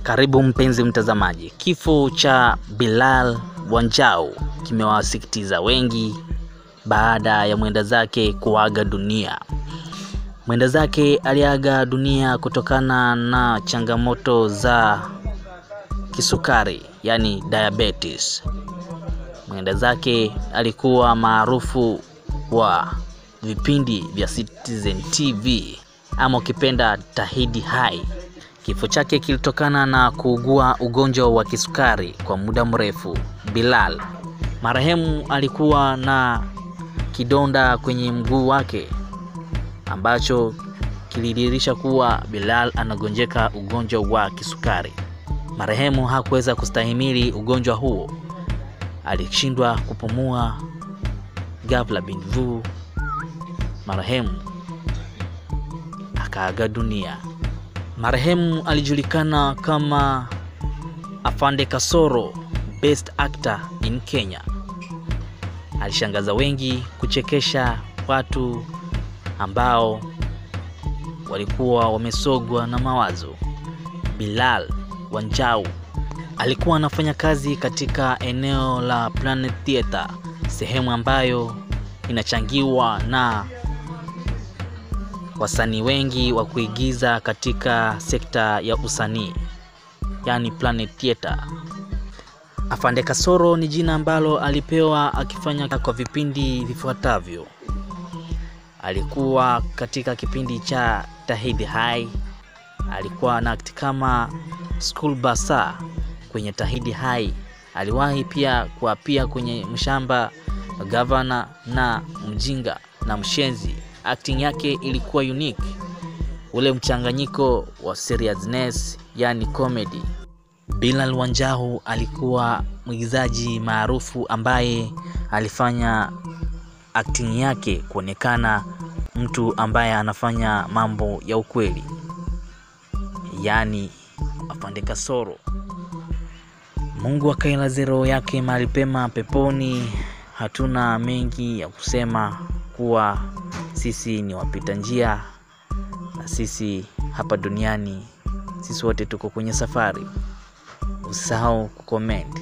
Karibu mpenzi mtazamaji. Kifo cha Bilal Wanjau kimewasikitiza wengi baada ya mwenda zake kuaga dunia. Mwenda zake aliaga dunia kutokana na changamoto za kisukari, yani diabetes. Mwenda zake alikuwa maarufu wa vipindi vya Citizen TV ama ukipenda Tahidi High. Kifo chake kilitokana na kuugua ugonjwa wa kisukari kwa muda mrefu. Bilal marehemu alikuwa na kidonda kwenye mguu wake ambacho kilidhihirisha kuwa Bilal anagonjeka ugonjwa wa kisukari. Marehemu hakuweza kustahimili ugonjwa huo, alishindwa kupumua. Ghafla bin vu marehemu akaaga dunia. Marehemu alijulikana kama Afande Kasoro, best actor in Kenya. Alishangaza wengi, kuchekesha watu ambao walikuwa wamesogwa na mawazo. Bilal Wanjau alikuwa anafanya kazi katika eneo la Planet Theatre, sehemu ambayo inachangiwa na wasanii wengi wa kuigiza katika sekta ya usanii, yani Planet Theatre. Afande Kasoro ni jina ambalo alipewa akifanya kwa vipindi vifuatavyo. Alikuwa katika kipindi cha Tahidi High, alikuwa na act kama School Basa kwenye Tahidi High. Aliwahi pia kuapia kwenye Mshamba, Gavana na Mjinga na Mshenzi. Acting yake ilikuwa unique, ule mchanganyiko wa seriousness, yani comedy. Bilal Wanjau alikuwa mwigizaji maarufu ambaye alifanya acting yake kuonekana mtu ambaye anafanya mambo ya ukweli, yani Afande Kasoro. Mungu akailaze roho yake mahali pema peponi. Hatuna mengi ya kusema, kuwa sisi ni wapita njia na sisi hapa duniani, sisi wote tuko kwenye safari. Usisahau kucomment.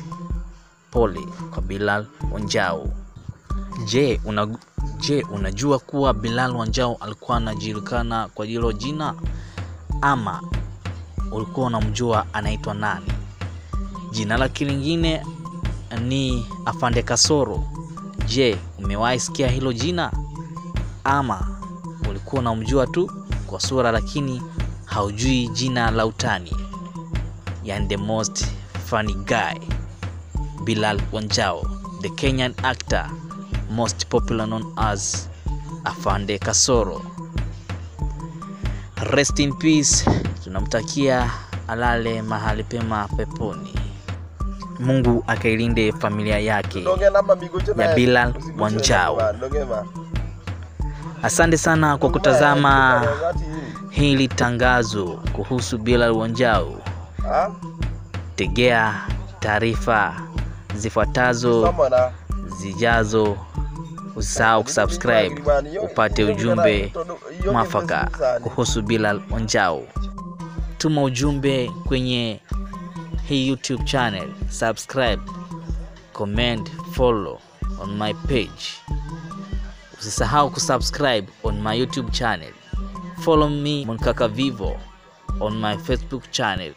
Pole kwa Bilal Wanjau. Je, unajua kuwa Bilal Wanjau alikuwa anajulikana kwa hilo jina, ama ulikuwa unamjua anaitwa nani? Jina lake lingine ni Afande Kasoro. Je, umewahi sikia hilo jina, ama ulikuwa unamjua tu kwa sura lakini haujui jina la utani? Yani the most funny guy, Bilal Wanjau, the Kenyan actor most popular known as Afande Kasoro. Rest in peace. Tunamtakia alale mahali pema peponi. Mungu akailinde familia yake ya Bilal Wanjau. Asante sana kwa kutazama hili tangazo kuhusu Bilal Wanjau. Tegea taarifa zifuatazo zijazo. Usisahau kusubscribe upate ujumbe mwafaka kuhusu Bilal Wanjau. Tuma ujumbe kwenye hii YouTube channel, subscribe, comment, follow on my page. Usisahau kusubscribe on my YouTube channel. Follow me Monkaka Vivo on my Facebook channel.